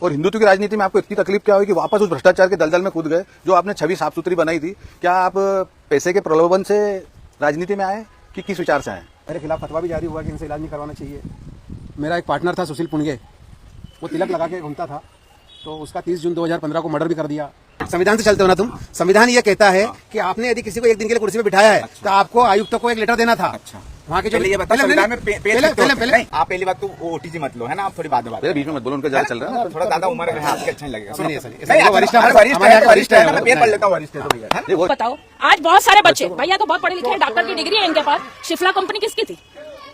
और हिंदुत्व की राजनीति में आपको इतनी तकलीफ क्या हुई कि वापस उस भ्रष्टाचार के दलदल में कूद गए? जो आपने छवि साफ सुथरी बनाई थी, क्या आप पैसे के प्रलोभन से राजनीति में आए कि किस विचार से आए? मेरे खिलाफ फतवा भी जारी हुआ कि इनसे इलाज नहीं करवाना चाहिए। मेरा एक पार्टनर था सुशील पुणगे, वो तिलक लगा के घूमता था, तो उसका 30 जून 2015 को मर्डर भी कर दिया। संविधान से चलते हो ना तुम? संविधान ये कहता है कि आपने यदि किसी को एक दिन के लिए कुर्सी पे बिठाया है तो आपको आयुक्त को एक लेटर देना था। वहाँ के जो ये बताओ संविधान में पहले आप पहली बात तो ओटीसी मत लो, है ना? आप थोड़ी बाद में बात बीच में मत बोलो, उनका ज्यादा चल रहा है ना, थोड़ा ज्यादा उम्र है आपके, अच्छा नहीं लगेगा। वरिष्ठ है, मैं पेड़ पढ़ लेता हूँ, वरिष्ठ है तो भैया। बताओ, आज बहुत सारे बच्चे, भैया तो बहुत पढ़े लिखे हैं, डॉक्टर की डिग्री है इनके पास। शिफला कंपनी किसकी थी?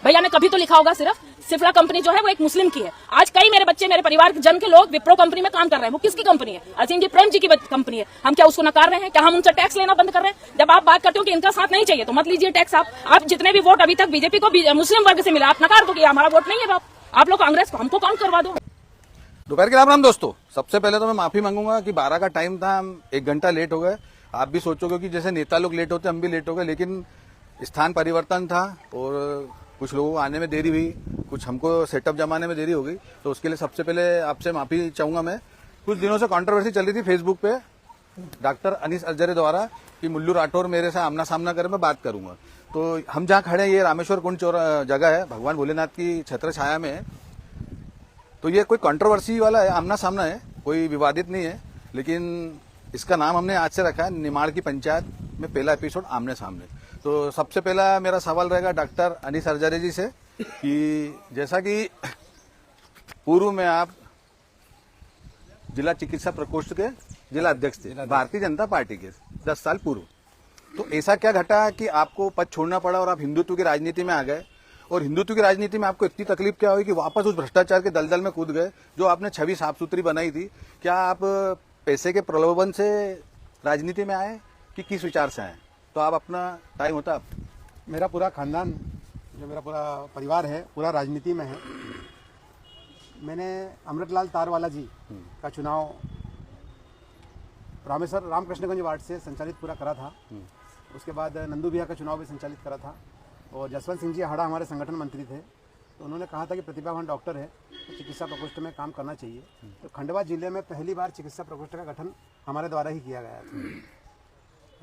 भैया ने कभी तो लिखा होगा सिर्फ। शिफला कंपनी जो है वो एक मुस्लिम की है। आज कई मेरे बच्चे, मेरे परिवार के जन के लोग विप्रो कंपनी में काम कर रहे हैं। वो किसकी कंपनी है? असीम जी प्रेम जी की कंपनी है। हम क्या उसको नकार रहे हैं? क्या हम उनसे टैक्स लेना बंद कर रहे हैं? जब आप बात करते हो कि इनका साथ नहीं चाहिए तो मत लीजिए टैक्स। आप जितने भी वोट अभी तक बीजेपी को मुस्लिम वर्ग से मिला, आप नकार दो कि हमारा वोट नहीं है। आप लोग कांग्रेस को, हमको काउंट करवा दो। दोपहर के राम दोस्तों, सबसे पहले तो मैं माफी मांगूंगा कि 12 का टाइम था, हम 1 घंटा लेट हो गए। आप भी सोचोगे कि जैसे नेता लोग लेट होते हम भी लेट हो गए, लेकिन स्थान परिवर्तन था और कुछ लोगों को आने में देरी हुई, कुछ हमको सेटअप जमाने में देरी हो गई, तो उसके लिए सबसे पहले आपसे माफी चाहूंगा। मैं कुछ दिनों से कंट्रोवर्सी चल रही थी फेसबुक पे डॉक्टर अनीस अजरे द्वारा कि मुल्लू राठौर मेरे से आमना सामना करे, मैं बात करूंगा। तो हम जहाँ खड़े हैं ये रामेश्वर कुंड जगह है, भगवान भोलेनाथ की छत्र छाया में है। तो ये कोई कंट्रोवर्सी वाला है, आमना सामना है, कोई विवादित नहीं है, लेकिन इसका नाम हमने आज से रखा है निमाड़ की पंचायत में पहला एपिसोड आमने सामने। तो सबसे पहला मेरा सवाल रहेगा डॉक्टर अनीस अजरे जी से कि जैसा कि पूर्व में आप जिला चिकित्सा प्रकोष्ठ के जिला अध्यक्ष थे भारतीय जनता पार्टी के 10 साल पूर्व, तो ऐसा क्या घटा कि आपको पद छोड़ना पड़ा और आप हिंदुत्व की राजनीति में आ गए? और हिंदुत्व की राजनीति में आपको इतनी तकलीफ क्या हुई कि वापस उस भ्रष्टाचार के दलदल में कूद गए? जो आपने छवि साफ सुथरी बनाई थी, क्या आप पैसे के प्रलोभन से राजनीति में आए कि किस विचार से आए? तो आप अपना टाइम होता। मेरा पूरा खानदान, जो मेरा पूरा परिवार है, पूरा राजनीति में है। मैंने अमृतलाल तारवाला जी का चुनाव रामेश्वर रामकृष्णगंज वार्ड से संचालित पूरा करा था। उसके बाद नंदू भैया का चुनाव भी संचालित करा था। और जसवंत सिंह जी हाड़ा हमारे संगठन मंत्री थे, तो उन्होंने कहा था कि प्रतिभावान डॉक्टर है तो चिकित्सा प्रकोष्ठ में काम करना चाहिए। तो खंडवा जिले में पहली बार चिकित्सा प्रकोष्ठ का गठन हमारे द्वारा ही किया गया था।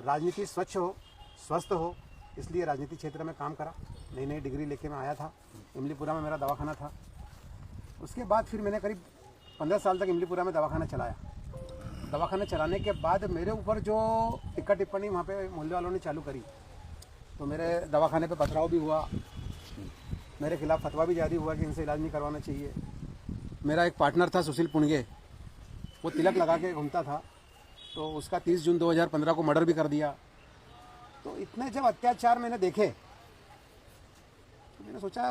राजनीति स्वच्छ हो, स्वस्थ हो, इसलिए राजनीति क्षेत्र में काम करा। नई नई डिग्री लेके मैं आया था। इमलीपुरा में मेरा दवाखाना था। उसके बाद फिर मैंने करीब 15 साल तक इमलीपुरा में दवाखाना चलाया। दवाखाना चलाने के बाद मेरे ऊपर जो टिक्का टिप्पणी वहाँ पे मोहल्ले वालों ने चालू करी, तो मेरे दवाखाने पे पथराव भी हुआ। मेरे खिलाफ फतवा भी जारी हुआ कि इनसे इलाज नहीं करवाना चाहिए। मेरा एक पार्टनर था सुशील पुणगे, वो तिलक लगा के घूमता था, तो उसका 30 जून 2015 को मर्डर भी कर दिया। तो इतने जब अत्याचार मैंने देखे तो मैंने सोचा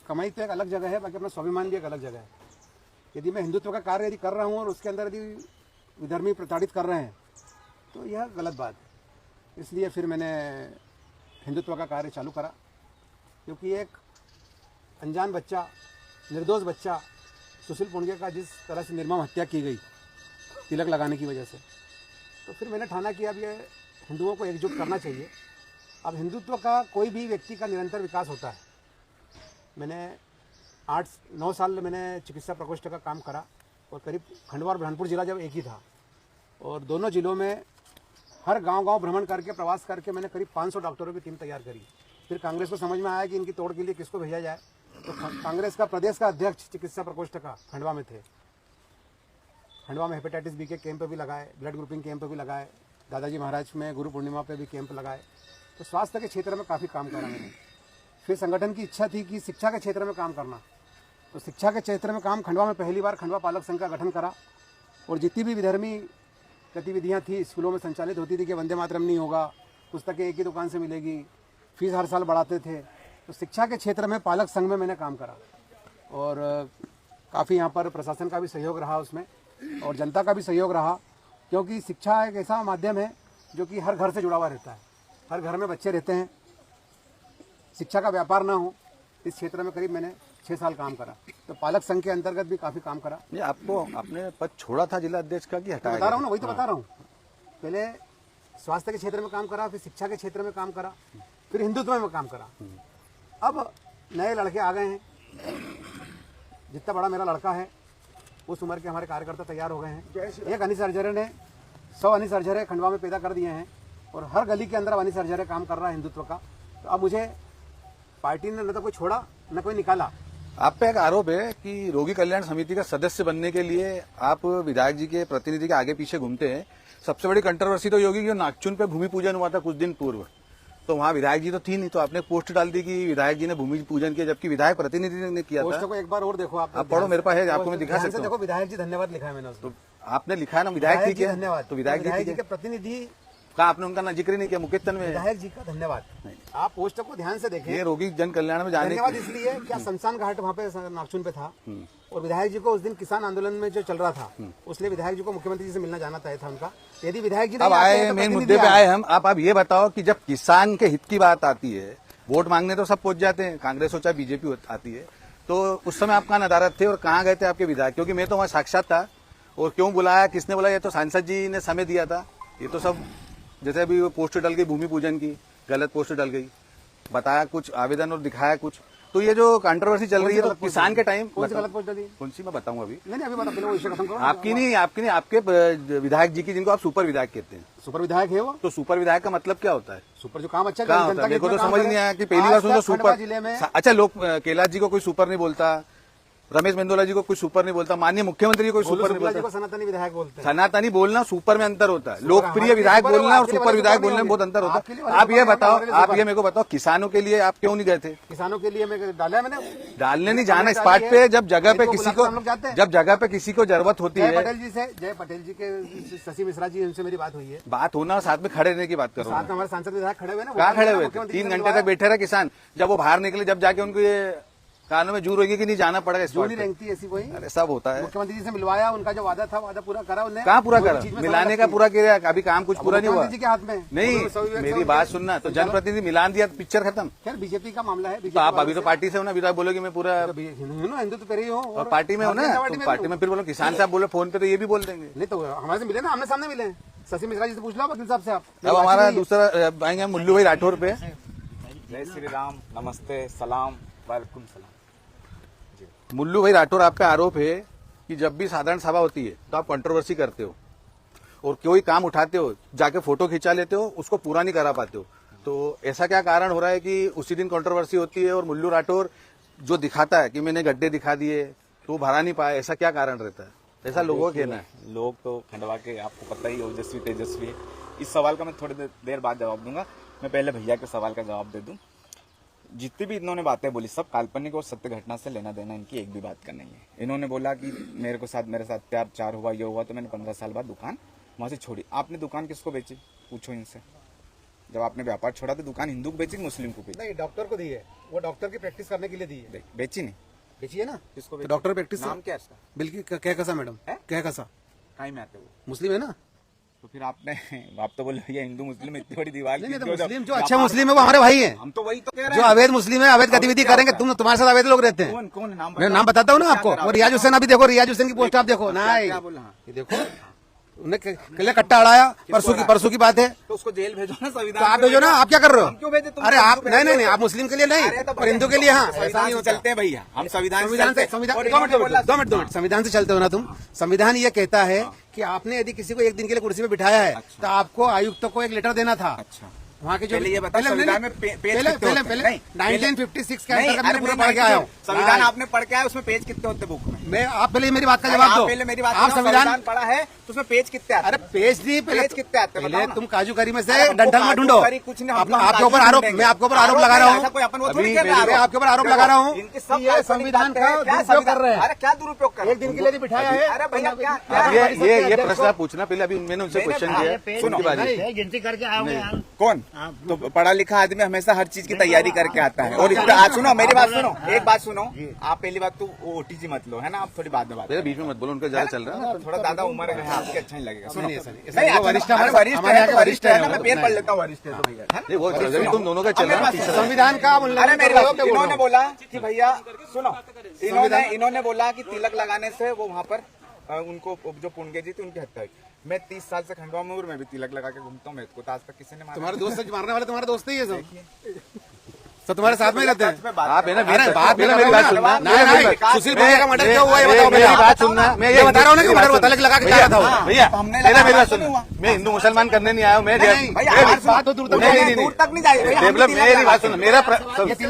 कमाई तो एक अलग जगह है, बाकी अपना स्वाभिमान भी एक अलग जगह है। यदि मैं हिंदुत्व का कार्य यदि कर रहा हूँ और उसके अंदर यदि विधर्मी प्रताड़ित कर रहे हैं तो यह गलत बात है। इसलिए फिर मैंने हिंदुत्व का कार्य चालू करा, क्योंकि एक अनजान बच्चा, निर्दोष बच्चा सुशील पुणगे का जिस तरह से निर्मम हत्या की गई तिलक लगाने की वजह से, तो फिर मैंने ठाना कि अब ये हिंदुओं को एकजुट करना चाहिए। अब हिंदुत्व का कोई भी व्यक्ति का निरंतर विकास होता है। मैंने 8-9 साल मैंने चिकित्सा प्रकोष्ठ का काम करा और करीब खंडवा और बुरहानपुर जिला जब एक ही था, और दोनों जिलों में हर गांव-गांव भ्रमण करके, प्रवास करके मैंने करीब 500 डॉक्टरों की टीम तैयार करी। फिर कांग्रेस को समझ में आया कि इनकी तोड़ के लिए किसको भेजा जाए, तो कांग्रेस का प्रदेश का अध्यक्ष चिकित्सा प्रकोष्ठ का खंडवा में थे। खंडवा में हेपेटाइटिस बी के कैंप भी लगाए, ब्लड ग्रुपिंग कैंप भी लगाए, दादाजी महाराज में गुरु पूर्णिमा पे भी कैंप लगाए। तो स्वास्थ्य के क्षेत्र में काफ़ी काम करा मैंने। फिर संगठन की इच्छा थी कि शिक्षा के क्षेत्र में काम करना, तो शिक्षा के क्षेत्र में काम खंडवा में पहली बार खंडवा पालक संघ का गठन करा। और जितनी भी विधर्मी गतिविधियाँ थी स्कूलों में संचालित होती थी कि वंदे मातरम नहीं होगा, पुस्तकें एक ही दुकान से मिलेगी, फीस हर साल बढ़ाते थे, तो शिक्षा के क्षेत्र में पालक संघ में मैंने काम करा। और काफ़ी यहाँ पर प्रशासन का भी सहयोग रहा उसमें, और जनता का भी सहयोग रहा, क्योंकि शिक्षा एक ऐसा माध्यम है जो कि हर घर से जुड़ा हुआ रहता है। हर घर में बच्चे रहते हैं, शिक्षा का व्यापार ना हो, इस क्षेत्र में करीब मैंने 6 साल काम करा। तो पालक संघ के अंतर्गत भी काफ़ी काम करा। ये आपको आपने पद छोड़ा था जिला अध्यक्ष का कि हटाया? बता रहा हूँ ना, वही तो बता रहा हूँ। पहले स्वास्थ्य के क्षेत्र में काम करा, फिर शिक्षा के क्षेत्र में काम करा, फिर हिंदुत्व में काम करा। अब नए लड़के आ गए हैं। जितना बड़ा मेरा लड़का है उस उम्र के हमारे कार्यकर्ता तैयार हो गए हैं। एक अनिस हरझरे ने 100 अनिस हरझरे खंडवा में पैदा कर दिए हैं और हर गली के अंदर अब अनिस हरझरे काम कर रहा है हिंदुत्व का। तो अब मुझे पार्टी ने न तो कोई छोड़ा न कोई निकाला। आप पे एक आरोप है कि रोगी कल्याण समिति का सदस्य बनने के लिए आप विधायक जी के प्रतिनिधि के आगे पीछे घूमते हैं। सबसे बड़ी कंट्रोवर्सी तो ये होगी कि नागचुन पे भूमि पूजन हुआ था कुछ दिन पूर्व, तो वहाँ विधायक जी तो थी नहीं, तो आपने पोस्ट डाल दी कि विधायक जी ने भूमि पूजन किया, जबकि विधायक प्रतिनिधि ने किया पोस्ट था। को एक बार और देखो आप पढ़ो, मेरे पास है, आपको मैं दिखा ध्यान से सकता हूँ। देखो, विधायक जी धन्यवाद लिखा है मैंने उसको। तो आपने लिखा है ना विधायक जी के, धन्यवाद। तो विधायक जी के प्रतिनिधि का आपने उनका ना जिक्र नहीं किया, मुकेतन में है। विधायक जी का धन्यवाद। आप पोस्ट को ध्यान से देखें। ये रोगी जन कल्याण में जाने धन्यवाद इसलिए क्या शमशान घाट वहाँ पे नागचुन पे था और विधायक जी को उस दिन किसान आंदोलन में जो चल रहा था उसलिए विधायक जी को मुख्यमंत्री जी से मिलना जाना तय था उनका। यदि विधायक जी अब आए मेन मुद्दे पे आए हम। आप ये बताओ कि जब किसान के हित की बात आती है, वोट मांगने तो सब पहुंच जाते हैं, कांग्रेस हो चाहे बीजेपी आती है, तो उस समय आप कहाँ नदारत थे और कहाँ गए थे आपके विधायक? क्योंकि मैं तो वहाँ साक्षात था। और क्यों बुलाया, किसने बुलाया, ये तो सांसद जी ने समय दिया था। ये तो सब जैसे अभी वो पोस्ट डल गई भूमि पूजन की, गलत पोस्ट डल गई, बताया कुछ आवेदन और दिखाया कुछ। तो ये जो कंट्रोवर्सी चल रही है तो किसान के टाइम कौन सी गलत पोस्ट डाली? कौन सी मैं बताऊंगा अभी। नहीं अभी बता, पहले वो इश्यू खत्म करो। आपकी नहीं, आपके विधायक जी की, जिनको आप सुपर विधायक कहते हैं। सुपर विधायक है वो। तो सुपर विधायक का मतलब क्या होता है? सुपर जो काम अच्छा क्या होता है? मेरे को तो समझ नहीं आया कि पहली बार सुनो तो सुपर। जिले में अच्छा, लोग कैलाश जी को कोई सुपर नहीं बोलता, रमेश मेंदोला जी को कोई सुपर नहीं बोलता, माननीय मुख्यमंत्री जी को कोई सुपर नहीं बोलता। सनातनी विधायक बोलते हैं। सनातनी बोलना सुपर में अंतर होता है। लोकप्रिय विधायक बोलना और सुपर विधायक बोलने में बहुत अंतर होता है। आप ये बताओ, आप ये मेरे को बताओ, किसानों के लिए आप क्यों नहीं गए थे? किसानों के लिए मैं डाला मैंने। डालने नहीं जाना इस पार्ट पे। जब जगह पे किसी को जरूरत होती है। पटेल जी से, जय पटेल जी के शशि मिश्रा जी, उनसे मेरी बात हुई है। बात होना, साथ में खड़े रहने की बात करो। साथ में हमारे सांसद विधायक खड़े हुए ना। कहाँ खड़े हुए थे? 3 घंटे तक बैठे रहे किसान। जब वो बाहर निकले, जब जाके उनको ये कानों में जूर होगी कि नहीं जाना पड़ेगा इस नहीं रहती ऐसी कोई। अरे सब होता है। मुख्यमंत्री जी से मिलवाया, उनका जो वादा था वादा पूरा करा उन्हें। कहाँ पूरा करा? मिलाने का पूरा किया, अभी काम कुछ पूरा नहीं हुआ। जी के हाथ में नहीं, मेरी बात सुनना। तो जनप्रतिनिधि मिलान दिया, पिक्चर खत्म। खैर बीजेपी का मामला है। तो आप अभी तो पार्टी से हो ना, अभी तो बोलोगे मैं पूरा हिंदू तो पेरी हूँ और पार्टी में हो ना, तो पार्टी में फिर बोलो किसान से आप बोलो फोन पे, तो ये भी बोल देंगे। नहीं तो हमारे से मिले ना, आमने सामने मिले। शशि मिश्रा जी से पूछ लो वकील साहब से आप। अब हमारा दूसरा आएंगे मुल्लू भाई राठौर पे। जय श्री राम, नमस्ते, सलाम, वालेकुम सलाम। मुल्लू भाई राठौर, आप पे आरोप है कि जब भी साधारण सभा होती है तो आप कंट्रोवर्सी करते हो और कोई काम उठाते हो, जाके फोटो खिंचा लेते हो, उसको पूरा नहीं करा पाते हो। तो ऐसा क्या कारण हो रहा है कि उसी दिन कंट्रोवर्सी होती है और मुल्लू राठौर जो दिखाता है कि मैंने गड्ढे दिखा दिए तो वो भरा नहीं पाया, ऐसा क्या कारण रहता है? ऐसा लोगों का कहना है। लोग तो खंडवा के आपको पता ही, ओजस्वी तेजस्वी है। इस सवाल का मैं थोड़ी देर बाद जवाब दूंगा। मैं पहले भैया के सवाल का जवाब दे दूं। जितनी भी इन्होंने बातें बोली सब काल्पनिक और सत्य घटना से लेना देना इनकी एक भी बात का नहीं है। इन्होंने बोला कि मेरे साथ प्यार हुआ, ये हुआ, तो मैंने 15 साल बाद दुकान वहां से छोड़ी। आपने दुकान किसको बेची? पूछो इनसे। जब आपने व्यापार छोड़ा तो दुकान हिंदू को बेची, मुस्लिम को बेची? नहीं, डॉक्टर को दी है। वो डॉक्टर की प्रैक्टिस करने के लिए दी है। बेची नहीं। बेची है ना? किसको तो डॉक्टर प्रैक्टिस। नाम क्या है इसका? बिल्कुल क्या कसा मैडम, क्या कसा कहीं में आते वो मुस्लिम है ना? तो फिर आप तो बोले भैया हिंदू मुस्लिम इतनी बड़ी दीवार। नहीं तो मुस्लिम जो अच्छे मुस्लिम है वो हमारे भाई हैं। हम तो वही तो कह रहे हैं। जो अवैध मुस्लिम है, अवैध गतिविधि करेंगे, तुम्हारे साथ अवैध लोग रहते हैं। कौन मैं नाम बताता हूँ ना आपको। वो रियाज हुसैन, अभी देखो रियाज हुसैन की पोस्ट आप देखो ना। क्या बोला? ये देखो उन्हें किले कट्टा अड़ाया, परसों की बात है। तो उसको जेल भेजो ना, संविधान तो आप भेजो ना। आप क्या कर रहे हो? क्यों भेजे? अरे आप नहीं, आप मुस्लिम के लिए नहीं और हिंदू के लिए। हाँ, ऐसा नहीं होता। चलते हैं भैया हम संविधान से। 2 मिनट संविधान से चलते हो ना तुम। संविधान ये कहता है कि आपने यदि किसी को एक दिन के लिए कुर्सी पे बिठाया है तो आपको आयुक्त को एक लेटर देना था। अच्छा, वहाँ के जो पहले ये बताओ संविधान में पेज पहले 1956 के अंतर्गत मैंने पूरा पढ़ के आया हूँ। संविधान आपने पढ़ के आया, उसमें पेज कितने होते बुक में? मैं आप पहले मेरी बात का जवाब दो। पहले मेरी बात, आप संविधान पढ़ा है तो उसमें पेज कितने आते? अरे पेज नहीं, पेज कितने आते? पहले तुम काजू करी में से डंठल में ढूंढो। कुछ नहीं, आपके ऊपर आरोप, मैं आपके ऊपर आरोप लगा रहा हूँ। मैं आपके ऊपर आरोप लगा रहा हूँ। ये संविधान का दुरुपयोग कर रहे हैं। अरे क्या दुरुपयोग कर रहे हैं? एक दिन के लिए बिठाया है। अरे भैया ये प्रश्न पूछना पहले, अभी मैंने उनसे क्वेश्चन किया। सुनो, गिनती करके आओगे। कौन तो पढ़ा लिखा आदमी हमेशा हर चीज की तैयारी करके आता है। और आज सुनो मेरी बात, सुनो एक बात सुनो। आप पहली बात तो ओटीजी मत लो, है ना? आप थोड़ी बाद में बात, बीच में मत बोलो, उनका ज्यादा चल रहा है ना। थोड़ा ज्यादा उम्र है आपकी, अच्छा नहीं लगेगा। सुनो, वरिष्ठ वरिष्ठ है ना, मैं पेड़ पढ़ लेता हूँ। वरिष्ठ है तो भैया, नहीं वो जरूरी तुम दोनों का चल रहा है। संविधान का अरे मेरी बात, इन्होंने बोला कि भैया सुनो, इन्होंने बोला कि तिलक लगाने से वो वहाँ पर उनको जो पुण्य जी थी उनकी हत्या हुई। मैं 30 साल से खंडवा में हूँ, मैं भी तिलक लगा के घूमता हूँ। मैं तो आज तक किसी ने मारा? तुम्हारे दोस्त मारने वाले तुम्हारे दोस्त ही है सब। तो तुम्हारे साथ में ही रहते हैं। आप है ना अरे बात पहले मेरी बात सुनना। सुशील भैया का मर्डर क्यों हुआ ये बताओ। मेरी बात सुनना। मैं ये बता रहा हूँ ना कि मर्डर हुआ, तलक लगा के जा रहा था वो। भैया हमने पहले मेरी लगा बात तो नहीं सुनना। हुआ। मैं हिंदू मुसलमान करने नहीं आया हूँ। मैं बात तो दूर तक दूर तक नहीं जाएगी भैया, हम डेवलप तिलक मेरी लगा बात सुनो। मेरा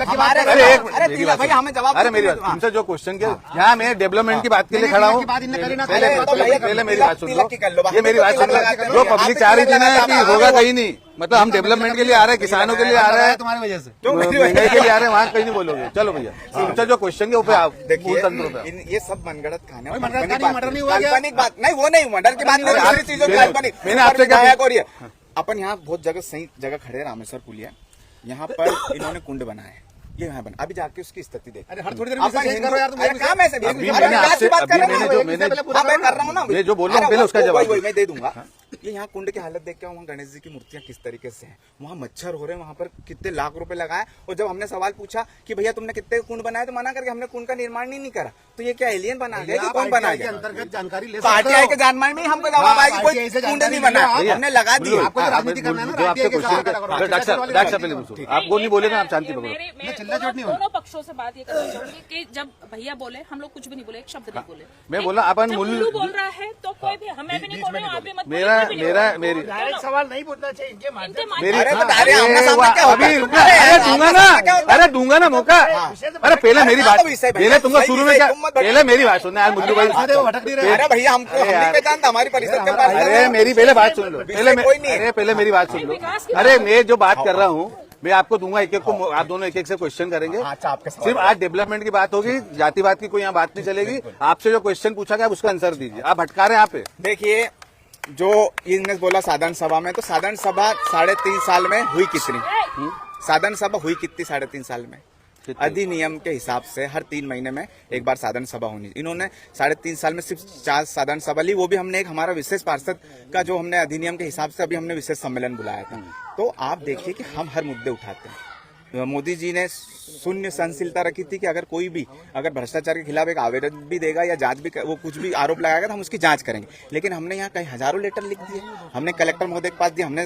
हमारे अरे एक अरे तिलक भैया हमें जवाब अरे मेरी दीजिए। बात तुमसे जो क्वेश्चन किया यहाँ मैं डेवलपमेंट की बात के लिए खड़ा हूँ। पहले मेरी बात सुन लो। ये मेरी बात सुन लो। जो पब्लिक चाह रही थी ना कि होगा कहीं नहीं, मतलब हम डेवलपमेंट के लिए आ रहे हैं, किसानों के लिए आ रहे हैं, तुम्हारी वजह से। महंगाई के लिए आ रहे हैं, वहाँ कहीं नहीं बोलोगे। चलो भैया तुमसे जो क्वेश्चन के ऊपर आप देखिए मूल तंत्रों पे ये सब मनगढ़ंत खाने और मर्डर काल्पनिक नहीं, बात मर्डर है। नहीं हुआ क्या? काल्पनिक बात नहीं, वो नहीं मर्डर की बात नहीं, अरे दूसरी चीजों की मैंने- काल्पनिक। मैंने आपसे क्या विधायक और ये अपन यहाँ बहुत जगह सही जगह खड़े हैं, रामेश्वर पुलिया यहाँ पर इन्होंने कुंड बनाया है, ये यहाँ बना, अभी जाके उसकी स्थिति देखो। अरे हर थोड़ी देर में चेंज करो यार तुम। अरे काम ऐसे अभी मैंने आपसे अभी मैंने जो मैंने कर रहा हूँ ना, मैं जो बोल रहा हूँ पहले उसका जवाब वही मैं दे दूंगा। ये यहाँ कुंड की हालत देख के वहाँ गणेश जी की मूर्तियां किस तरीके से हैं, वहाँ मच्छर हो रहे हैं, वहाँ पर कितने लाख रुपए लगाए। और जब हमने सवाल पूछा कि भैया तुमने कितने कुंड बनाए, तो मना करके हमने कुंड का निर्माण नहीं करा। तो ये क्या एलियन बना गया कि कौन बना गया? अंतर्गत जानकारी ले तो आरटीआई के जानकारी में ही हमको जवाब आया कि कोई कुंड नहीं बना, हमने लगा दिए। आपको तो राजनीति करना है ना, जो आपसे RTI के साथ क्वेश्चन करो। डॉक्टर साहब पहले पूछो। आपको नहीं बोले ना, आप शांति पकड़ो। मैं चिल्ला चोट नहीं होना। दोनों पक्षों से बात ये करना चाहूंगी कि जब भैया बोले हम लोग कुछ भी नहीं बोले, एक शब्द नहीं बोले। मैं बोला अपन जब मूल उल्लू बोल रहा है तो कोई भी, हमें भी नहीं बोल रहे हो, आप भी मत बोलो, मेरा कोई भी नहीं मेरा बोल रहा। मेरी डायरेक्ट सवाल नहीं पूछना चाहिए इनके माध्यम इनके माध्यम मेरी अरे से- तो अरे आमने सामने क्या होता अभी है? रुकना, अरे दूंगा ना, अरे दूंगा ना मौका। अरे पहले मेरी बात, पहले तुमको शुरू में क्या, पहले मेरी बात सुनना यार मुद्दू भाई। वो भटक नहीं रहे। अरे भैया हमको हम नहीं पहचानता, हमारी परिषद के पास अरे मेरी पहले बात सुन लो। पहले कोई नहीं है। अरे पहले मेरी बात सुन लो। अरे मैं जो बात कर रहा हूँ मैं आपको दूंगा, एक एक को आप दोनों एक एक से क्वेश्चन करेंगे। अच्छा आपके सवाल। सिर्फ आज डेवलपमेंट की बात होगी, जातिवाद की कोई यहाँ बात नहीं चलेगी। आपसे जो क्वेश्चन पूछा गया आप उसका आंसर दीजिए। आप भटका रहे हैं यहाँ पे। देखिए जो इनने बोला साधारण सभा में, तो साधारण सभा 3.5 साल में हुई कितनी? साधारण सभा हुई कितनी 3.5 साल में? अधिनियम के हिसाब से हर 3 महीने में एक बार साधारण सभा होनी। इन्होंने 3.5 साल में सिर्फ 4 साधारण सभा ली, वो भी हमने एक हमारा विशेष पार्षद का जो हमने अधिनियम के हिसाब से अभी हमने विशेष सम्मेलन बुलाया था। तो आप देखिए कि हम हर मुद्दे उठाते हैं। मोदी जी ने शून्य सहनशीलता रखी थी कि अगर कोई भी अगर भ्रष्टाचार के खिलाफ एक आवेदन भी देगा या जांच भी वो कुछ भी आरोप लगाएगा तो हम उसकी जांच करेंगे। लेकिन हमने यहाँ कई हजारों लेटर लिख दिए, हमने कलेक्टर महोदय के पास दिए, हमने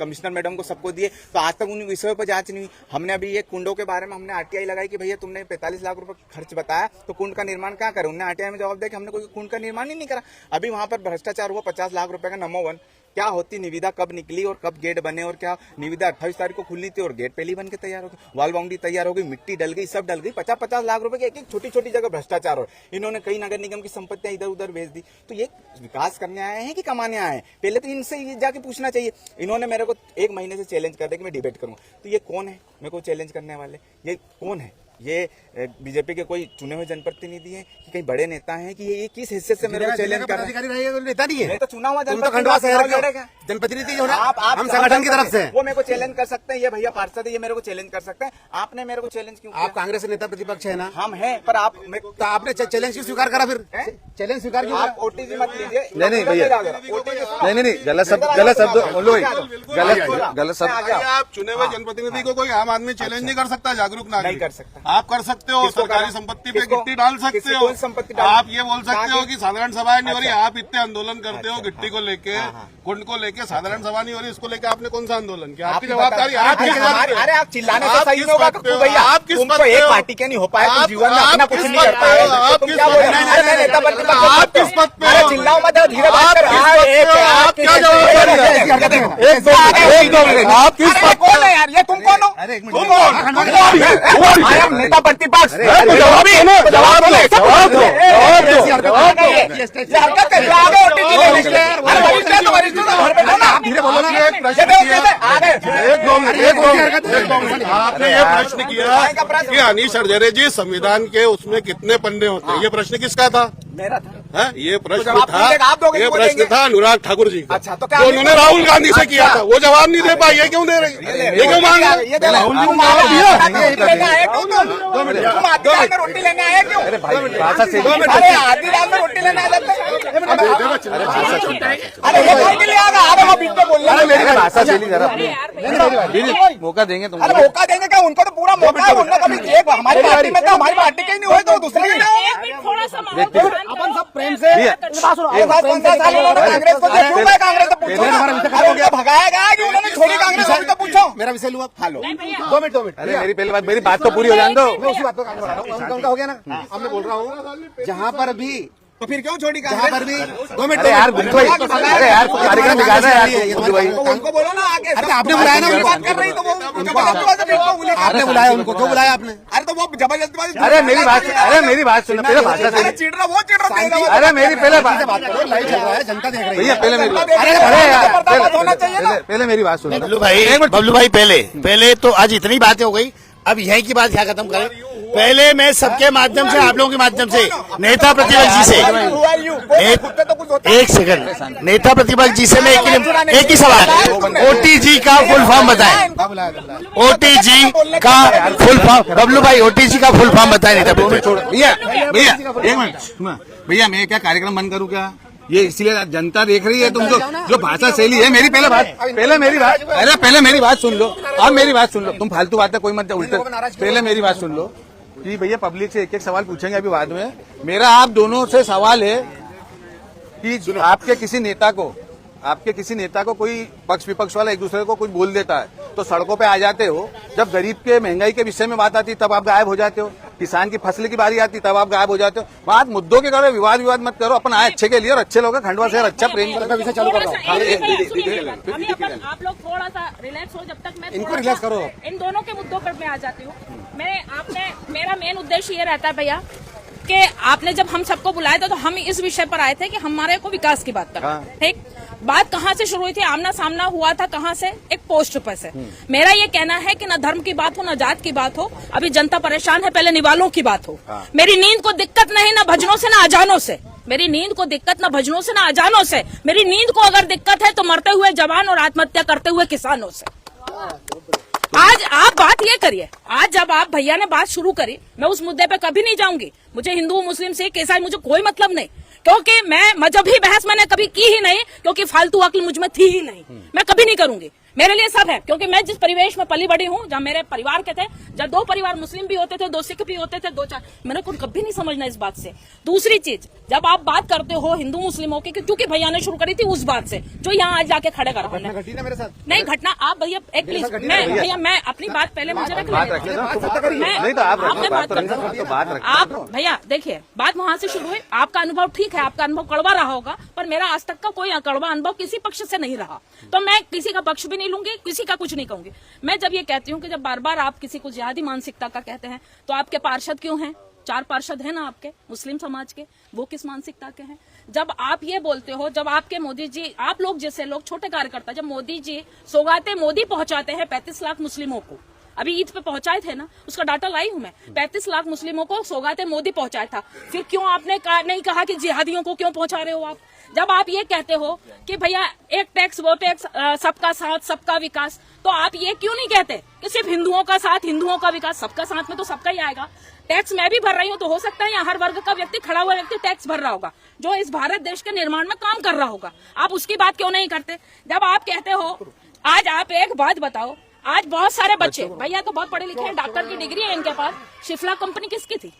कमिश्नर मैडम को सबको दिए, तो आज तक उन विषयों पर जांच नहीं हुई। हमने अभी ये कुंडों के बारे में हमने आरटीआई लगाई कि भैया तुमने 45 लाख रुपए खर्च बताया तो कुंड का निर्माण क्या करें? उन्होंने आरटीआई में जवाब दिया कि हमने कोई कुंड का निर्माण ही नहीं करा। अभी वहां पर भ्रष्टाचार हुआ 50 लाख रुपए का। नंबर 1 क्या होती निविदा कब निकली और कब गेट बने, और क्या निविदा 28 तारीख को खुली थी और गेट पहले बन के तैयार हो गई, वॉल बाउंड्री तैयार हो गई, मिट्टी डल गई, सब डल गई। 50-50 लाख रुपए की एक एक छोटी छोटी जगह भ्रष्टाचार हो। इन्होंने कई नगर निगम की संपत्तियां इधर उधर भेज दी। तो ये विकास करने आए हैं कि कमाने आए हैं? पहले तो इनसे ये जाके पूछना चाहिए। इन्होंने मेरे को 1 महीने से चैलेंज कर दिया कि मैं डिबेट करूंगा। तो ये कौन है मेरे को चैलेंज करने वाले? ये कौन है? ये बीजेपी के कोई चुने हुए जनप्रतिनिधि हैं कि कहीं बड़े नेता हैं कि ये किस हिस्से से मेरे को चैलेंज कर रहे हैं? अधिकारी रहेगा तो नेता नहीं है। नहीं तो चुना हुआ तुम तो खंडवा शहर के लड़ेगा। जनप्रतिनिधि हो ना, आप हम संगठन की तरफ से हैं। वो मेरे को चैलेंज कर सकते हैं, ये भैया पार्षद है, ये मेरे को चैलेंज कर सकते हैं। आपने मेरे को चैलेंज क्यों आप किया? कांग्रेस के नेता प्रतिपक्ष है ना, हम हैं, पर आप तो आपने चैलेंज क्यों स्वीकार करा? फिर चैलेंज स्वीकार क्यों? आप ओटीजी मत लीजिए। नहीं भैया, नहीं गलत शब्द बोलो भाई, गलत शब्द। आप चुने हुए जनप्रतिनिधि को कोई आम आदमी चैलेंज नहीं कर सकता, जागरूक नागरिक नहीं कर सकता। आप कर सकते हो, किसको सरकारी करा? संपत्ति पे किसको? गिट्टी डाल सकते किसी हो, को संपत्ति डाल- आप ये बोल सकते हो कि साधारण सभा नहीं हो रही। अच्छा। आप इतने आंदोलन करते हो गिट्टी को लेके, कुंड को लेके, साधारण सभा नहीं हो रही, इसको लेके आपने कौन सा आंदोलन किया? आपकी जवाबदारी आप किस बात पे? अरे आप चिल्लाने से आप सही किस होगा बात तो पे हो? भैया आप किस तुम बात तो पे एक हो? पार्टी के नहीं हो पाए, तुम आप- जीवन में आप अपना किस कुछ नहीं बात कर पे पाए। हो? आप तुम किस क्या बात बोल पे रहे हो? हो? अरे नेता प्रतिपक्ष आप मत किस बात पे अरे हो? चिल्लाओ मत, धीरे बात आप करो। किस हाँ, बात एक पे हो? है, आप आपकी क्या जैसे- जवाबदारी है? एक दो आप किस अरे बात पे कौन है यार? ये तुम कौन हो? अरे एक तुम मिनट, कौन? आई एम नेता प्रतिपक्ष। जवाब दो, जवाब दो, जवाब दो। ये हरकत कर, आगे ओटीटी ले लेंगे। अरे वरिष्ठ है तो वरिष्ठ तो घर पे दो ना। धीरे बोलो ना। आपने एक प्रश्न ये देखो किया। कैसे आगे। आपने ये प्रश्न किया कि अनीश हरजरे जी संविधान के उसमें कितने पन्ने होते हैं? ये प्रश्न किसका था? मेरा था। हाँ, ये प्रश्न जवाब था, पूछेगा, आप दोगे ये कि वो प्रश्न देंगे? था अनुराग ठाकुर जी का। अच्छा, तो क्या जो उन्होंने राहुल गांधी से किया था, वो जवाब नहीं दे पाई। ये क्यों दे रही? ये क्यों मांग रहे? ये दे राहुल जी तुम मांग जवाब दिया? रोटी लेने आए क्यों? तुम आधी रात में रोटी लेने आए क्यों? अरे भाई भाषा से अरे आधी रात में रोटी लेने आ जाते हैं। भाषा चली जरा दीदी मौका देंगे तुमको। मौका देंगे क्या? उनको तो पूरा मौका है। उनको कभी एक हमारी पार्टी में हमारी पार्टी के ही नहीं हुए तो दूसरी थोड़ा सा अपन सब प्रेम से कांग्रेस भगाया गया कि उन्होंने छोड़ी कांग्रेस? अभी तो पूछो। मेरा विषय लूँ हेलो 2 मिनट अरे मेरी पहले बात, मेरी बात तो पूरी हो जाने दो। मैं उसी बात पर काम कर रहा हूँ। उनका हो गया ना, अब मैं बोल रहा हूँ जहाँ पर भी तो फिर क्यों छोड़ी जहाँ पर भी 2 मिनट अरे यार गुंजू भाई, अरे यार कार्यक्रम बिगाड़ना है यार गुंजू भाई। उनको बोलो ना आके। अरे आपने बुलाया ना, बात कर रही तो वो आपने बुलाया उनको, क्यों बुलाया आपने? अरे तो वो जबरदस्ती अरे मेरी बात सुनो, पहले भाषा से चिड़ रहा वो चिड़ रहा। अरे मेरी पहले बात बात करो, लाइव चल रहा है, जनता देख रही भैया, है। पहले मेरी अरे यार होना चाहिए ना। पहले मेरी बात सुनो। बबलू भाई पहले तो आज इतनी बातें हो गई, अब यहीं की बात क्या खत्म करें। पहले मैं सबके माध्यम से, आप लोगों के माध्यम से नेता प्रतिपक्ष जी से एक सेकंड, नेता प्रतिपक्ष जी से मैं एक ही सवाल, ओटीजी का फुल फॉर्म बताएं। ओटीजी का फुल फॉर्म, बबलू भाई ओटीजी का फुल फॉर्म बताएं नेता प्रतिपक्ष। भैया एक मिनट भैया, मैं क्या कार्यक्रम बंद करूँ क्या? ये इसलिए जनता देख रही है। तुम जो भाषा शैली है, मेरी पहले मेरी बात, अरे पहले मेरी बात सुन लो। अब मेरी बात सुन लो, तुम फालतू बातें कोई मत उल्टे। पहले मेरी बात सुन लो कि भैया पब्लिक से एक सवाल पूछेंगे अभी बाद में। मेरा आप दोनों से सवाल है कि आपके किसी नेता को कोई पक्ष विपक्ष वाला एक दूसरे को कुछ बोल देता है तो सड़कों पे आ जाते हो। जब गरीब के महंगाई के विषय में बात आती तब आप गायब हो जाते हो। किसान की फसल की बारी आती तब आप गायब हो जाते हो। बात मुद्दों के करो, विवाद मत करो। अपन आए अच्छे के लिए और अच्छे लोग हैं। खंडवा शहर अच्छा प्रेम का विषय चालू कर रहा हूँ। आप लोग थोड़ा सा रिलैक्स हो, जब तक मैं इनको रिलैक्स करो। इन दोनों के मुद्दों पर मैं आ जाती हूँ। मेरा मेन उद्देश्य ये रहता है भैया कि आपने जब हम सबको बुलाया था तो हम इस विषय पर आए थे कि हमारे को विकास की बात करना। ठीक, बात कहाँ से शुरू हुई थी? आमना सामना हुआ था कहाँ से? एक पोस्ट पर से। मेरा ये कहना है कि न धर्म की बात हो, न जात की बात हो। अभी जनता परेशान है, पहले निवालों की बात हो। मेरी नींद को दिक्कत नहीं न भजनों से न अजानों से। मेरी नींद को दिक्कत न भजनों से न अजानों से। मेरी नींद को अगर दिक्कत है तो मरते हुए जवान और आत्महत्या करते हुए किसानों से। आज आप बात ये करिए, आज जब आप भैया ने बात शुरू करी, मैं उस मुद्दे पे कभी नहीं जाऊंगी। मुझे हिंदू मुस्लिम सिख ईसाई मुझे कोई मतलब नहीं, क्योंकि मैं मजहबी बहस मैंने कभी की ही नहीं, क्योंकि फालतू अक्ल मुझ में थी ही नहीं। मैं कभी नहीं करूंगी। मेरे लिए सब है, क्योंकि मैं जिस परिवेश में पली बड़ी हूँ, जब मेरे परिवार के थे, जब 2 परिवार मुस्लिम भी होते थे, 2 सिख भी होते थे, 2-4, मैंने को कभी नहीं समझना इस बात से। दूसरी चीज, जब आप बात करते हो हिंदू मुस्लिमों की, क्योंकि भैया ने शुरू करी थी उस बात से जो यहाँ आज जाके खड़े कर रहे हैं। मेरे साथ नहीं घटना, आप भैया एक प्लीज, भैया मैं अपनी बात पहले मुझे रख आप भैया देखिए, बात वहां से शुरू हुई। आपका अनुभव ठीक है, आपका अनुभव कड़वा रहा होगा, पर मेरा आज तक का कोई कड़वा अनुभव किसी पक्ष से नहीं रहा, तो मैं किसी का पक्ष भी नहीं लूंगी, किसी का कुछ नहीं कहूंगी। मैं जब ये कहती हूँ कि जब बार बार आप किसी को जिहादी मानसिकता का कहते हैं, तो आपके पार्षद क्यों हैं? 4 पार्षद है ना आपके मुस्लिम समाज के, वो किस मानसिकता के हैं? जब आप ये बोलते हो, जब आपके मोदी जी, आप लोग जैसे लोग छोटे कार्यकर्ता, जब मोदी जी सौगाते मोदी पहुंचाते हैं 35 लाख मुस्लिमों को, अभी ईद पे पहुंचाए थे ना, उसका डाटा लाई हूं मैं, 35 लाख मुस्लिमों को सौगाते मोदी पहुंचाया था। फिर क्यों आपने नहीं कहा कि जिहादियों को क्यों पहुंचा रहे हो आप? जब आप ये कहते हो कि भैया एक टैक्स वो टैक्स, सबका साथ सबका विकास, तो आप ये क्यों नहीं कहते कि सिर्फ हिंदुओं का साथ हिंदुओं का विकास? सबका साथ में तो सबका ही आएगा। टैक्स मैं भी भर रही हूँ, तो हो सकता है यहाँ हर वर्ग का व्यक्ति, खड़ा हुआ व्यक्ति टैक्स भर रहा होगा, जो इस भारत देश के निर्माण में काम कर रहा होगा। आप उसकी बात क्यों नहीं करते? जब आप कहते हो, आज आप एक बात बताओ, आज बहुत सारे बच्चे, भैया तो बहुत पढ़े लिखे हैं, डॉक्टर की डिग्री है इनके पास, शिफला कंपनी किसकी थी?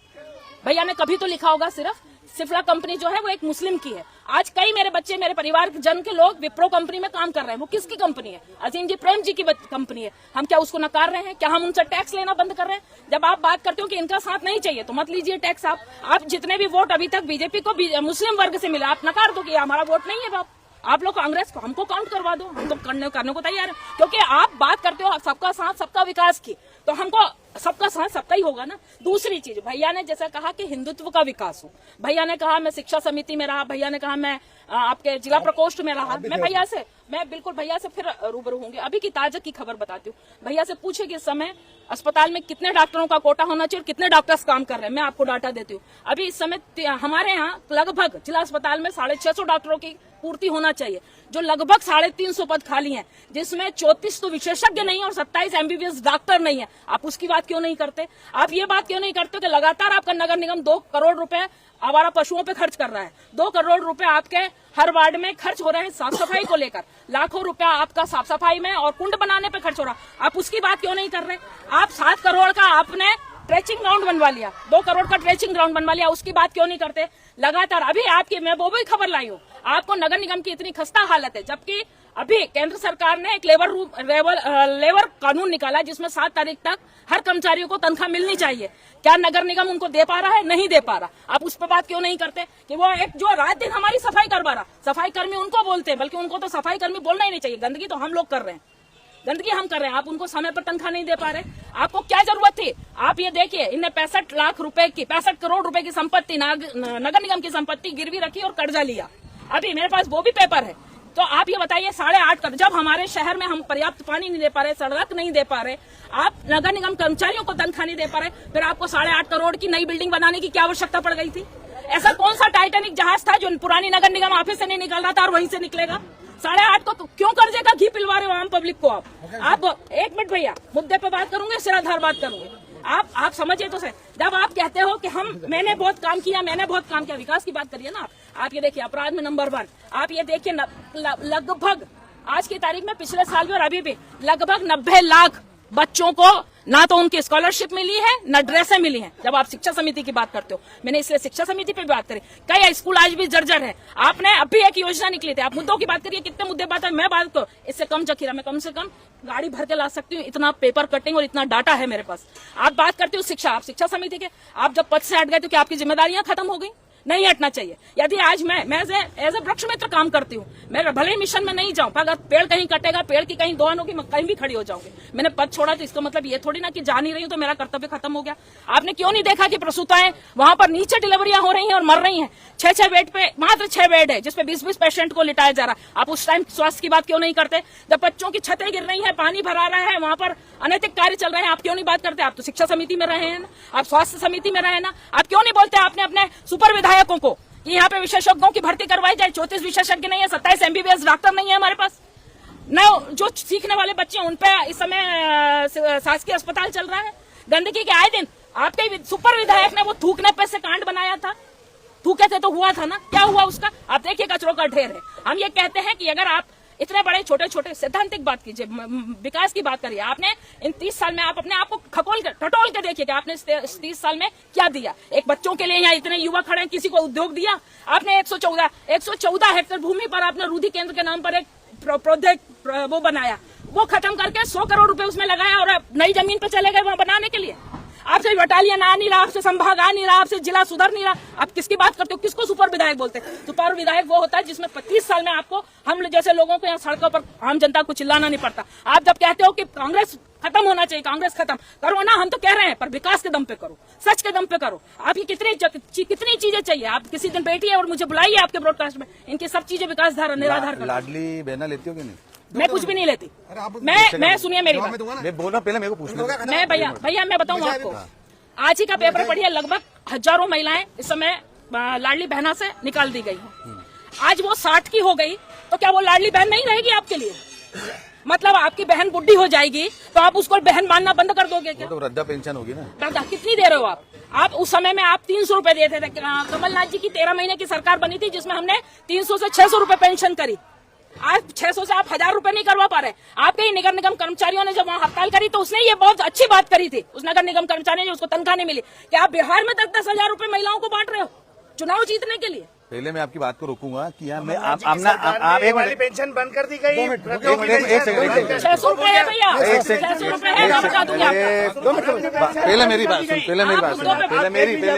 भैया ने कभी तो लिखा होगा सिर्फ। शिफला कंपनी जो है वो एक मुस्लिम की है। आज कई मेरे बच्चे, मेरे परिवार के जन के लोग विप्रो कंपनी में काम कर रहे हैं। वो किसकी कंपनी है? अजीम जी प्रेम जी की कंपनी है। हम क्या उसको नकार रहे हैं? क्या हम उनसे टैक्स लेना बंद कर रहे हैं? जब आप बात करते हो कि इनका साथ नहीं चाहिए, तो मत लीजिए टैक्स। आप जितने भी वोट अभी तक बीजेपी को मुस्लिम वर्ग से मिला, आप नकार दो कि हमारा वोट नहीं है। बाप आप लोग कांग्रेस को, हमको काउंट करवा दो, हम तो करने को तैयार है, क्योंकि आप बात करते हो सबका साथ सबका विकास की, तो हमको सबका साथ सबका ही होगा ना। दूसरी चीज, भैया ने जैसा कहा कि हिंदुत्व का विकास हो, भैया ने कहा मैं शिक्षा समिति में रहा, भैया ने कहा मैं आपके जिला प्रकोष्ठ में रहा, मैं भैया से मैं बिल्कुल भैया से फिर रूबरू होंगे। अभी की ताजा की खबर बताती हूँ। भैया से पूछे कि इस समय अस्पताल में कितने डॉक्टरों का कोटा होना चाहिए और कितने डॉक्टर्स काम कर रहे हैं। मैं आपको डाटा देती हूँ। अभी इस समय हमारे यहाँ लगभग जिला अस्पताल में 650 डॉक्टरों की पूर्ति होना चाहिए, जो लगभग 350 पद खाली हैं, जिसमें 34 तो विशेषज्ञ नहीं है और 27 MBBS डॉक्टर नहीं है। आप उसकी बात क्यों नहीं करते? आप ये बात क्यों नहीं करते कि लगातार आपका नगर निगम 2 करोड़ रुपए आवारा पशुओं पे खर्च कर रहा है। 2 करोड़ रुपए आपके हर वार्ड में खर्च हो रहे हैं साफ सफाई को लेकर। लाखों रुपया आपका साफ सफाई में और कुंड बनाने पे खर्च हो रहा। आप उसकी बात क्यों नहीं कर रहे? आप 7 करोड़ का आपने ट्रेचिंग ग्राउंड बनवा लिया, 2 करोड़ का ट्रेचिंग ग्राउंड बनवा लिया, उसकी बात क्यों नहीं करते? लगातार अभी आपकी मैं वो भी खबर लाई हूँ, आपको नगर निगम की इतनी खस्ता हालत है, जबकि अभी केंद्र सरकार ने एक लेबर कानून निकाला जिसमें 7 तारीख तक हर कर्मचारियों को तनख्वाह मिलनी चाहिए। क्या नगर निगम उनको दे पा रहा है? नहीं दे पा रहा। आप उस पर बात क्यों नहीं करते कि वो एक जो रात दिन हमारी सफाई करवा रहा, सफाई कर्मी उनको बोलते हैं, बल्कि उनको तो सफाई कर्मी बोलना ही नहीं चाहिए। गंदगी तो हम लोग कर रहे हैं, गंदगी हम कर रहे हैं, आप उनको समय पर तनख्वाह नहीं दे पा रहे। आपको क्या जरूरत थी? आप ये देखिए, इनने 65 लाख रुपए की 65 करोड़ रुपए की संपत्ति नगर निगम की संपत्ति गिरवी रखी और कर्जा लिया। अभी मेरे पास वो भी पेपर है। तो आप ये बताइए 8.5 करोड़, जब हमारे शहर में हम पर्याप्त पानी नहीं दे पा रहे, सड़क नहीं दे पा रहे, आप नगर निगम कर्मचारियों को तनख्वाह नहीं दे पा रहे, फिर आपको 8.5 करोड़ की नई बिल्डिंग बनाने की क्या आवश्यकता पड़ गई थी? ऐसा कौन सा टाइटैनिक जहाज था जो पुरानी नगर निगम ऑफिस से नहीं निकल रहा था और वहीं से निकलेगा? 8.5 को क्यों कर्जे का घी पिलवा रहे हो आम पब्लिक को? आप 1 मिनट भैया, मुद्दे पे बात करूंगे, सिराधार बात करूंगे। आप समझिए तो सही। जब आप कहते हो कि मैंने बहुत काम किया, विकास की बात करिए ना। आप ये देखिए, अपराध में नंबर 1, आप ये देखिए लगभग आज की तारीख में, पिछले साल भी और अभी भी लगभग 90 लाख बच्चों को ना तो उनकी स्कॉलरशिप मिली है, ना ड्रेसें मिली हैं। जब आप शिक्षा समिति की बात करते हो, मैंने इसलिए शिक्षा समिति पे बात करी। कई स्कूल आज भी जर्जर है। आपने अभी एक योजना निकली थी, आप मुद्दों की बात करिए, कितने मुद्दे बात है, मैं बात करूं इससे कम जखीरा, मैं कम से कम गाड़ी भर के ला सकती हूँ, इतना पेपर कटिंग और इतना डाटा है मेरे पास। आप बात करते हो शिक्षा, आप शिक्षा समिति के, आप जब पद से हट गए तो क्या आपकी जिम्मेदारियां खत्म हो गई? नहीं हटना चाहिए। यदि आज मैं एज ए वृक्ष मित्र काम करती हूँ, मैं भले ही मिशन में नहीं जाऊं, पर अगर पेड़ कहीं कटेगा, पेड़ की कहीं दोनों की कहीं भी खड़ी हो जाऊंगी। मैंने पद छोड़ा तो इसका मतलब ये थोड़ी ना कि जा नहीं रही हूं तो मेरा कर्तव्य खत्म हो गया। आपने क्यों नहीं देखा कि प्रसूताएं वहां पर नीचे डिलीवरियां हो रही हैं और मर रही हैं? 6 बेड पे मात्र 6 बेड है, जिसपे 20 पेशेंट को लिटाया जा रहा है। आप उस टाइम स्वास्थ्य की बात क्यों नहीं करते? जब बच्चों की छतें गिर रही है, पानी भरा रहा है, वहां पर अनैतिक कार्य चल रहे हैं, आप क्यों नहीं बात करते? आप तो शिक्षा समिति में रहे हैं ना, आप स्वास्थ्य समिति में रहे ना, आप क्यों नहीं बोलते? आपने अपने सुपर विधायकों को कि यहाँ पे विशेषज्ञों की भर्ती करवाई जाए। 34 विशेषज्ञ नहीं है, 27 MBBS डॉक्टर नहीं है हमारे पास। न जो सीखने वाले बच्चे उन पे इस समय शासकीय अस्पताल चल रहा है। गंदगी के आए दिन आपके सुपर विधायक ने वो थूकने पे से कांड बनाया था, थूके थे तो हुआ था ना, क्या हुआ उसका? आप देखिए, कचरों का ढेर है। हम ये कहते हैं कि अगर आप इतने बड़े छोटे छोटे सैद्धांतिक बात कीजिए, विकास की बात करिए, आपने इन 30 साल में आप अपने आप को टटोल के देखिए कि आपने इस 30 साल में क्या दिया। एक बच्चों के लिए यहाँ इतने युवा खड़े हैं, किसी को उद्योग दिया आपने? 114 हेक्टेयर भूमि पर आपने रूधि केंद्र के नाम पर एक प्रोजेक्ट वो बनाया, वो खत्म करके 100 करोड़ रुपए उसमें लगाया और नई जमीन पे चले गए वहां बनाने के लिए। आपसे बटालियन आ नहीं रहा, आपसे संभाग आ नहीं रहा, आपसे जिला सुधर नहीं रहा। आप किसकी बात करते हो? किसको सुपर विधायक बोलते हैं? सुपर विधायक वो होता है जिसमें 25 साल में आपको हम जैसे लोगों को यहाँ सड़कों पर आम जनता को चिल्लाना नहीं पड़ता। आप जब कहते हो कि कांग्रेस खत्म होना चाहिए, कांग्रेस खत्म करो ना, हम तो कह रहे हैं, पर विकास के दम पे करो, सच के दम पे करो। आपकी कितनी चीजें चाहिए? आप किसी दिन बैठिए और मुझे बुलाइए आपके ब्रॉडकास्ट में, इनकी सब चीजें विकास धारा निराधार करो। लाडली बहना लेती हो कि नहीं? मैं कुछ भी नहीं लेती। मैं सुनिए मेरी बात, मैं बोलना पहले मेरे को पूछना। मैं भैया मैं बताऊँ आपको, आज ही का पेपर पढ़िए, लगभग हजारों महिलाएं इस समय लाडली बहना से निकाल दी गई हैं। आज वो 60 की हो गई तो क्या वो लाडली बहन नहीं रहेगी आपके लिए? मतलब आपकी बहन बुढ़ी हो जाएगी तो आप उसको बहन मानना बंद कर दोगे क्या? तो वृद्धा पेंशन होगी ना। वृद्धा कितनी दे रहे हो आप? उस समय में आप 300 रुपए देते थे। कमलनाथ जी की 13 महीने की सरकार बनी थी जिसमें हमने 300 से 600 रुपए पेंशन करी। आज 600 से आप 1000 रुपए नहीं करवा पा रहे। आपके ही नगर निगम कर्मचारियों ने जब वहाँ हड़ताल करी तो उसने ये बहुत अच्छी बात करी थी, उस नगर निगम कर्मचारी ने, उसको तनख्वाह नहीं मिली, कि आप बिहार में 10-10 हजार रुपए महिलाओं को बांट रहे हो चुनाव जीतने के लिए। पहले मैं आपकी बात को रोकूंगा कि यहाँ मैं आप एक मिनट, पेंशन बंद कर दी गई। 600 रुपए है भैया, 600 रुपए है, मैं बता दूंगी आपको। पहले मेरी बात सुन, पहले मेरी बात सुन, पहले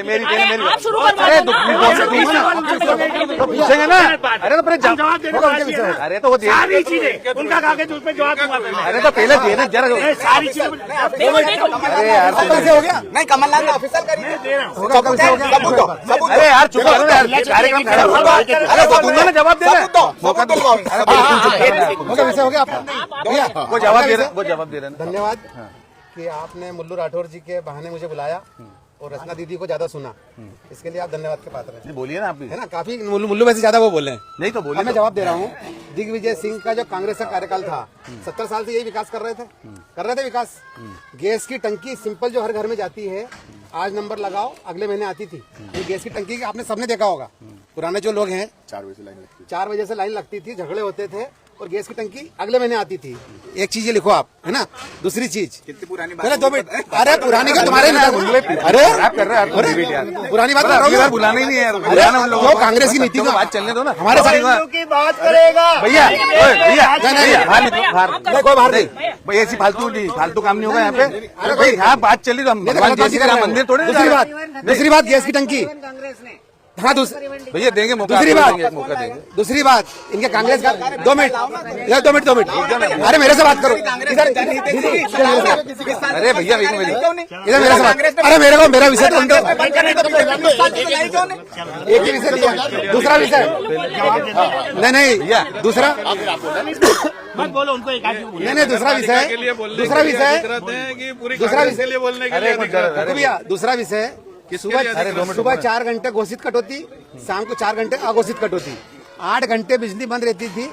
मेरी आप शुरू करवाओ तो पूछेंगे ना। अरे तो पहले जवाब देना, अरे तो वो सारी चीजें उनका कागज उस पर जवाब दूंगा। अरे तो पहले देना जरा, सारी चीजें। अरे यार हो गया नहीं, कमलनाथ ने ऑफिसर करी दे रहा हूँ। अरे यार चुप करो यार, कार्यक्रम हम खड़ा हो। अरे वो दूंगा ना, जवाब दे रहा है, मौका दो। हो गया विषय हो गया आपका भैया वो जवाब दे रहे हैं, वो जवाब दे रहे हैं। धन्यवाद कि आपने मुल्लू राठौर जी के बहाने मुझे बुलाया और रचना दीदी को ज्यादा सुना, इसके लिए आप धन्यवाद के पात्र हैं। बोलिए ना आप भी। है ना, काफी मुल्लू वैसे ज्यादा वो बोले हैं। नहीं तो बोलिए। अब मैं जवाब दे रहा हूँ। दिग्विजय सिंह का जो कांग्रेस का कार्यकाल था, 70 साल से यही विकास कर रहे थे विकास। गैस की टंकी सिंपल जो हर घर में जाती है, आज नंबर लगाओ, अगले महीने आती थी। ये गैस की टंकी आपने सबने देखा होगा, पुराने जो लोग हैं 4 बजे से लाइन लगती थी, झगड़े होते थे और गैस की टंकी अगले महीने आती थी। एक चीज ये लिखो आप, है ना। दूसरी चीज कितनी पुरानी अरे 2 मिनट, अरे पुरानी का तुम्हारे अरे आप कर रहे हैं, पुरानी बात कर रहा हूँ। बुलाना ही नहीं है यार, अरे बुलाना उन लोगों वो को। कांग्रेस की नीति को बात चलने दो ना हमारे साथ की बात करेगा भैया। भैया बाहर निकलो, बाहर नहीं, कोई बाहर नहीं। भाई ऐसी फालतू काम नहीं होगा यहाँ पे। अरे भाई यहाँ बात चली तो हम भगवान जय श्री राम मंदिर थोड़े। दूसरी बात गैस की टंकी। हाँ भैया देंगे मौका, दूसरी आपको बात देंगे, मौका देंगे। दूसरी बात इनके कांग्रेस का 2 मिनट यार, 2 मिनट। अरे मेरे से बात करो इधर, अरे भैया इधर मेरे से बात। अरे मेरे को मेरा विषय तो एक ही विषय दिया, दूसरा विषय नहीं भैया, दूसरा बोलो उनको नहीं दूसरा विषय दूसरा विषय दूसरा विषय बोलने अरे भैया दूसरा विषय कि सुबह 4 घंटे घोषित कटौती, शाम को 4 घंटे अघोषित कटौती, 8 घंटे बिजली बंद रहती थी।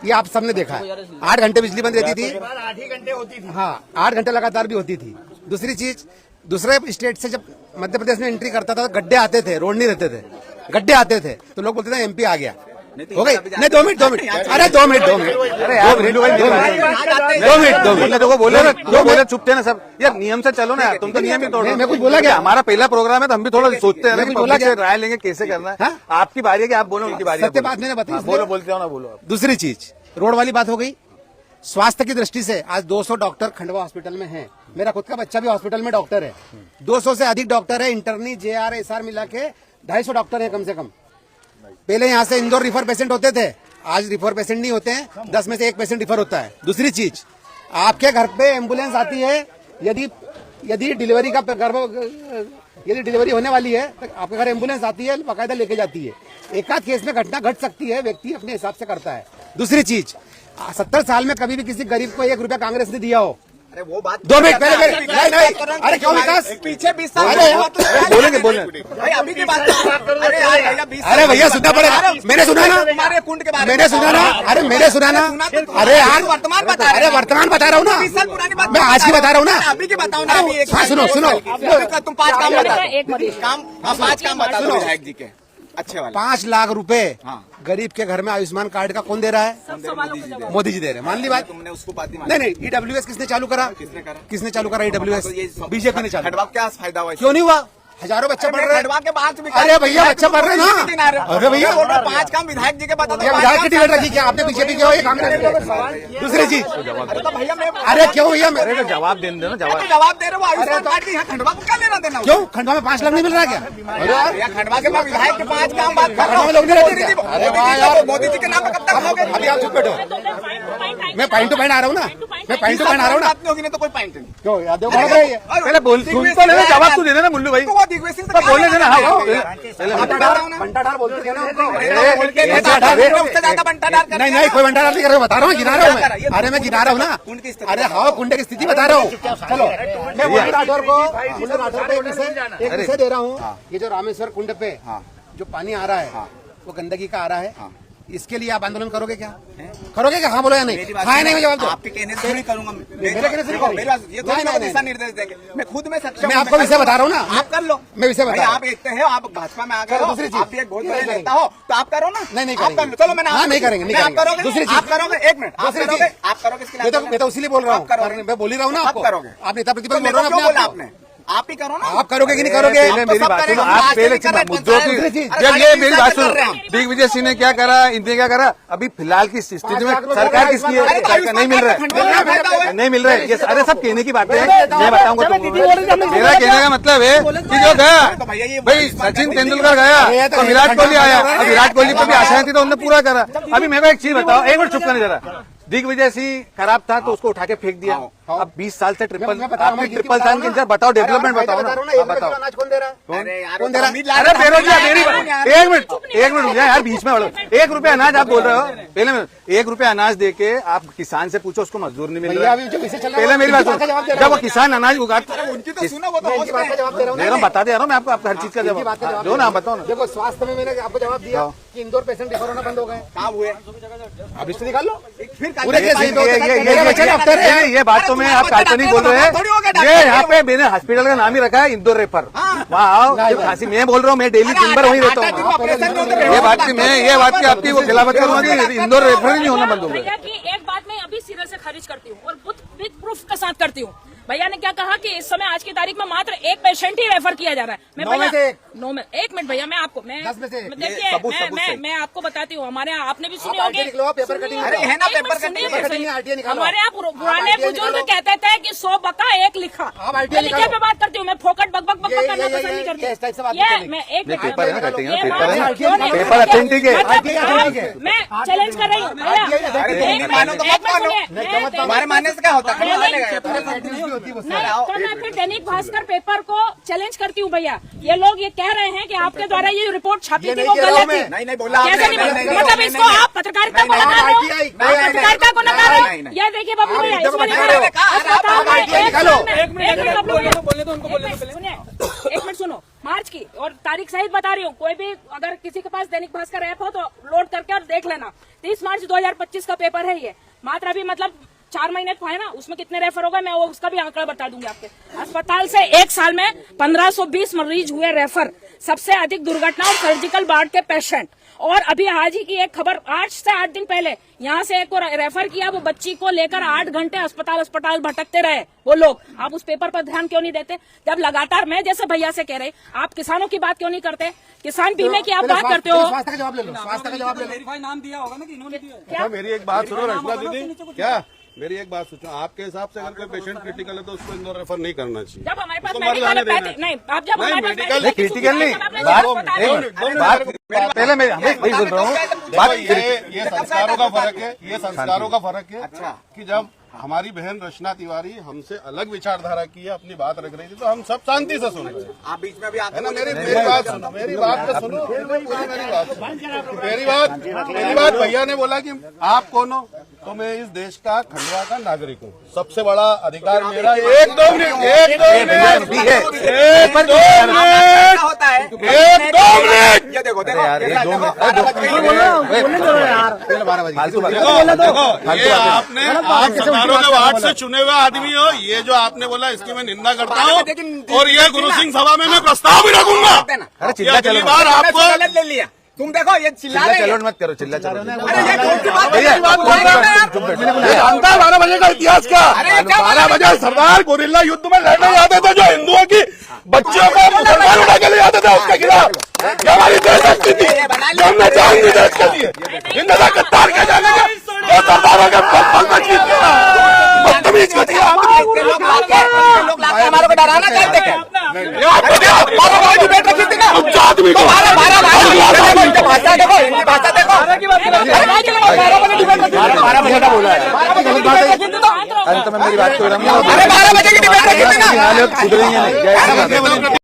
ये आप सबने देखा है, 8 घंटे बिजली बंद रहती थी, 8 ही घंटे होती थी। हाँ 8 घंटे लगातार भी होती थी। दूसरी चीज, दूसरे स्टेट से जब मध्य प्रदेश में एंट्री करता था, गड्ढे आते थे, रोड नहीं रहते थे, गड्ढे आते थे, तो लोग बोलते थे एमपी आ गया। हो गई नहीं, 2 मिनट अरे 2 मिनट अरे यार 2 मिनट देखो, बोले ना, जो बोले चुप थे ना सब। यार नियम से चलो ना यार, तुम तो नियम ही तोड़ रहे हो। मैं कुछ बोला क्या? हमारा पहला प्रोग्राम है तो हम भी थोड़ा सोचते हैं ना, मैं कि कुछ बोला पब्लिक से क्या? राय लेंगे कैसे करना है। हाँ? आपकी बारी है कि आप बोलो, उनकी बारी है। सत्य बात मैंने बताई, हाँ, बोलो, बोलते हो ना, बोलो आप। दूसरी चीज रोड वाली बात हो गई। स्वास्थ्य की दृष्टि से आज 200 डॉक्टर खंडवा हॉस्पिटल में हैं। मेरा खुद का बच्चा भी हॉस्पिटल में डॉक्टर है। 200 से अधिक डॉक्टर है, इंटरनी JR SR मिला के 250 डॉक्टर है कम से कम। पहले यहाँ से इंदौर रिफर पेशेंट होते थे, आज रिफर पेशेंट नहीं होते हैं, 10 में से 1 पेशेंट रिफर होता है। दूसरी चीज, आपके घर पे एम्बुलेंस आती है, यदि डिलीवरी का यदि डिलीवरी होने वाली है तो आपके घर एम्बुलेंस आती है, बाकायदा लेके जाती है। एकाध केस में घटना घट सकती है, व्यक्ति अपने हिसाब से करता है। दूसरी चीज, 70 साल में कभी भी किसी गरीब को 1 रुपया कांग्रेस ने दिया हो? अरे वो बात 2 मिनट पहले नहीं, अरे क्यों विकास पीछे 20 साल बोलेंगे भाई अभी की बात अरे यार भैया 20 अरे भैया सुनना पड़ेगा, मैंने सुना ना, हमारे कुंड के बारे मैंने सुना ना, अरे मैंने सुना ना, अरे यार वर्तमान बता रहे अरे वर्तमान बता रहा हूँ ना, 20 साल पुरानी बात मैं आज की बता रहा हूँ ना। अभी की बताओ ना। अभी हाँ, सुनो तुम 5 काम बता एक मिनट। काम 5 काम बता दो विधायक जी के अच्छे वाले। 5 लाख रुपए हाँ। गरीब के घर में आयुष्मान कार्ड का कौन दे रहा है? मोदी जी दे रहे हैं। मान ली बात। तुमने उसको बात नहीं EWS किसने चालू करा? किसने चालू करा EWS? बीजेपी ने चालू। खंडवा क्या फायदा हुआ? क्यों नहीं हुआ? हजारों बच्चे पढ़ रहे हैं। खंडवा के बाद अरे भैया बच्चे पढ़ रहे हैं ना। अरे भैया 5 काम विधायक जी के बता दो। विधायक की टिकट रखी क्या आपने? बीजेपी के हो या कांग्रेस के? दूसरी चीज, तो भैया मैं अरे क्यों भैया अरे तो जवाब दे दो ना, जवाब। जवाब दे रहे हो आयुष्मान कार्ड की खंडवा को क्या लेना देना? क्यों खंडवा में 5 लाख नहीं मिल रहा क्या? या खंडवा के बाद विधायक के 5 काम बात कर खंडवा में लोग नहीं रहते क्या? अरे वाह यार, मोदी जी के नाम पे कब तक खाओगे? अभी आप चुप बैठो, मैं पॉइंट टू पॉइंट आ रहा हूँ ना, मैं पॉइंट टू पॉइंट आ रहा हूँ ना। बात नहीं होगी ना तो कोई पॉइंट नहीं। क्यों यादव भाग रही है? पहले बोल, सुन तो लेना, जवाब तो दे देना मुल्लू भाई। तो वो दिग्विजय सिंह से बोलने देना। हाँ बंटाधार बोलते थे ना उनको। उससे ज्यादा बंटाधार कर नहीं कोई बंटाधार नहीं कर रहा हूँ, बता रहा हूँ, गिना रहा हूँ मैं। अरे मैं गिना रहा हूँ ना। अरे हाँ कुंड की स्थिति बता रहा हूँ। चलो मैं मुल्लू राठौर को एक विषय दे रहा हूँ। ये जो रामेश्वर कुंड पे जो पानी आ रहा है वो गंदगी का आ रहा है, इसके लिए आप आंदोलन करोगे क्या? करोगे क्या? हाँ बोलो या नहीं? हाँ नहीं, मैं जवाब दो। आपके कहने से नहीं करूंगा। मेरे कहने से नहीं करोगे? ये तो दिशा निर्देश देंगे, मैं खुद में सक्षम। मैं आपको विषय बता रहा हूँ ना, आप कर लो। मैं विषय बता रहा हूँ। आप एक हो, आप भाजपा में आ गए हो, दूसरी चीज, आप भी एक बहुत बड़े नेता हो, तो आप करो ना। नहीं आप कर लो। चलो मैंने हाँ नहीं करेंगे, आप करोगे। दूसरी चीज आप करोगे, 1 मिनट आप करोगे, आप करोगे इसके लिए। मैं तो उसीलिए बोल रहा हूँ, मैं बोल ही रहा हूँ ना आपको। करोगे आप नेता प्रतिपक्ष बोल तो रहे हो ना आपने, आप ही करो ना। आप करोगे कि नहीं करोगे? पहले मेरी बात सुनो, आप पहले मुद्दों की, जब ये मेरी बात सुनो, दिग्विजय सिंह ने क्या करा, इनने क्या करा, अभी फिलहाल की स्थिति में सरकार किसकी है? सरकार नहीं मिल रहा है, नहीं मिल रहा है। ये अरे सब कहने की बातें हैं, मैं बताऊंगा तुमको। मेरा कहने का मतलब है कि जो गया भाई सचिन तेंदुलकर गया तो विराट कोहली आया, अब विराट कोहली पर भी आशाएं थी तो उन्होंने पूरा करा। अभी मेरे को एक चीज बताओ, एक मिनट चुप करने जरा, दिग्विजय सिंह खराब था तो उसको उठा के फेंक दिया। अब 20 साल से ट्रिपल मैं बता रहा हूँ, आपने ट्रिपल साल के अंदर बताओ, डेवलपमेंट बताओ ना, आप बताओ। अनाज कौन दे रहा है? कौन दे रहा है? अरे बेरोजगार मेरी एक मिनट रुक जाए यार, बीच में 1 रुपया अनाज आप बोल रहे हो। पहले 1 रुपया अनाज देके आप किसान से पूछो, उसको मजदूर नहीं मिल रहा है। पहले मेरी बात सुनो, जब वो किसान अनाज उगाता है उनकी तो सुना, वो तो इनकी बात का जवाब दे रहा हूँ मैं बता दे रहा हूँ, मैं आपको हर चीज का जवाब दो ना, आप बताओ ना। देखो स्वास्थ्य में मैंने आपको जवाब दिया कि इंदौर पेशेंट रिफर होना बंद हो गए। कहाँ हुए? अब इससे निकाल लो। फिर पूरे केस में तो ये बात तो मैं आप काल्पनिक बोल रहे हैं। ये यहाँ पे मैंने हॉस्पिटल का नाम ही रखा है इंदौर रेफर। वहाँ आओ, खांसी मैं बोल रहा हूँ, मैं डेली दिन भर वहीं रहता हूँ। ये बात की आपकी वो खिलाफत करूंगा कि इंदौर रेफर ही नहीं होना बंद हो गया। भैया की एक बात मैं अभी सीरियल से खारिज करती हूँ और विद प्रूफ के साथ करती हूँ। भैया ने क्या कहा कि इस समय आज की तारीख में मात्र 1 पेशेंट ही रेफर किया जा रहा है। मैं 9 में से 1 मिनट भैया, मैं आपको 10 में से देखिए मैं आपको बताती हूँ। हमारे यहाँ आपने भी सुनी होगी, पेपर कटिंग अरे है ना, एक मिनट पेपर सुनिए, कटिंग, पेपर कटिंग में RTI निकालो। हमारे यहाँ पुराने RTI बुजुर्ग निकालो। कहते थे कि 100 बका 1 लिखा। आप RTI मैं लिखे निकालो। पे बात करती हूँ, मैं फोकट बक बक ये करना पसंद नहीं करती। इस टाइप से बात ये नहीं मैं एक नहीं, मिनट, पेपर है ना, कटिंग है, ये पेपर है ना, बात क्यों नहीं? पेपर authentic है। आप- मैं चैलेंज कर रही हूँ भैया। अरे तुम नहीं मानो तो मत मानो, तुम्हारे मानने से क्या होता है? तो मैं फिर दैनिक भास्कर पेपर को चैलेंज करती हूँ भैया। ये लोग ये कह रहे हैं कि आपके द्वारा ये रिपोर्ट छापी ये थी नहीं वो कह रहा हूं गलत मैं। थी। नहीं बोला कैसे आपने, नहीं नहीं, बोला? मतलब नहीं, इसको नहीं, आप पत्रकारिता को नहीं, नकार रहे हो, RTI, आप पत्रकारिता को नकार रहे नहीं, हो। नहीं, ये देखिए बाबू भैया, देखो, इसमें बता लिखा रहे है, हो। अस्पताल में RTI एक निकालो। साल में- एक मिनट बबलू भैया, सुनिए, एक मिनट सुनो। मार्च की और तारीख सहित बता रही हूँ। कोई भी अगर किसी के पास दैनिक भास्कर ऐप हो तो लोड करके और देख लेना। 30 मार्च 2025 का पेपर है ये। मात्र अभी मतलब 4 महीने को है ना, उसमें कितने रेफर होगा मैं वो उसका भी आंकड़ा बता दूंगी आपके। अस्पताल से 1 साल में 1520 मरीज हुए रेफर, सबसे अधिक दुर्घटना और सर्जिकल वार्ड के पेशेंट। और अभी आज ही की एक खबर, 8 से 8 दिन पहले यहाँ से एक को रेफर किया, वो बच्ची को लेकर 8 घंटे अस्पताल भटकते रहे वो लोग। आप उस पेपर पर ध्यान क्यों नहीं देते? जब लगातार मैं जैसे भैया से कह रहे, आप किसानों की बात क्यों नहीं करते? किसान बीमे की आप बात करते हो। स्वास्थ्य का जवाब ले लो, स्वास्थ्य का जवाब ले लो। नाम दिया होगा ना कि इन्होंने दिया है। क्या? मेरी एक बात सुनो रचना दीदी, क्या मेरी एक बात सोचो, आपके हिसाब से अगर कोई पेशेंट क्रिटिकल है तो उसको इंदौर रेफर नहीं करना चाहिए। जब हमारे पास उसको मेडिकल मर जाने है, नहीं आप जब नहीं, हमारे पास मेडिकल- medical- क्रिटिकल नहीं, पहले मैं वही बोल रहा हूँ। देखो, ये संस्कारों का फर्क है, ये संस्कारों का फर्क है। अच्छा। कि जब हमारी बहन रचना तिवारी हमसे अलग विचारधारा की है, अपनी बात रख रही थी, तो हम सब शांति से सुन रहे हैं, आप बीच में भी आते है ना। हो। मेरी बात सुनो, मेरी बात तो सुनो, मेरी बात भैया ने बोला कि आप कौन हो, तो मैं इस देश का खंडवा का नागरिक हूँ। सबसे बड़ा अधिकार मेरा। 1-2 मिनट, 1-2 मिनट, क्या होता है? 1-2 मिनट। ये देखो देखो, यार, ये एक दो देखो, मिनट। 12 बजे की डिबेट। फालतू बात। देखो, ये आपने आप सरकारों के वार्ड से चुने हुए आदमी हो। ये जो आपने बोला इसकी मैं निंदा करता हूँ और ये गुरु सिंह सभा में मैं प्रस्ताव भी रखूंगा। अरे ये चिल्ला अगली चलो बार आपको गलत ले लिया। तुम देखो ये चिल्ला चिल्ला रहे हैं। चलो मत करो, चिल्ला चलो। अरे ये कौन सी बात भैया, है? बात बोल रहे हो यार। ये जानता है 12 बजे का इतिहास का। अरे क्या 12 बजे सरदार गोरिल्ला युद्ध में लड़ने जाते थे, जो हिंदुओं की बच्चियों को मुसलमान उठा के ले जाते थे उसके खिलाफ। ये हमारी देशभक्ति थी, जो हमने जान दी देश के लिए। इन गद्दार के जाने के जो सरदारों के बदतमीज कर दिया। लोग लाके हमारे को डराना चाहते थे। ये आपको क्या? 12 बजे की डिबेट रखी थी ना। उच्च आदमी को 12 भाषा देखो, हिंदी भाषा देखो। 12 बजे डिबेट रखी थी। 12 बजे का बोला है। 12 बजे की डिबेट रखी थी तो। अंत में मेरी बात को अरे 12 बजे की डिबेट रखी थी ना। सुधरेंगे नहीं।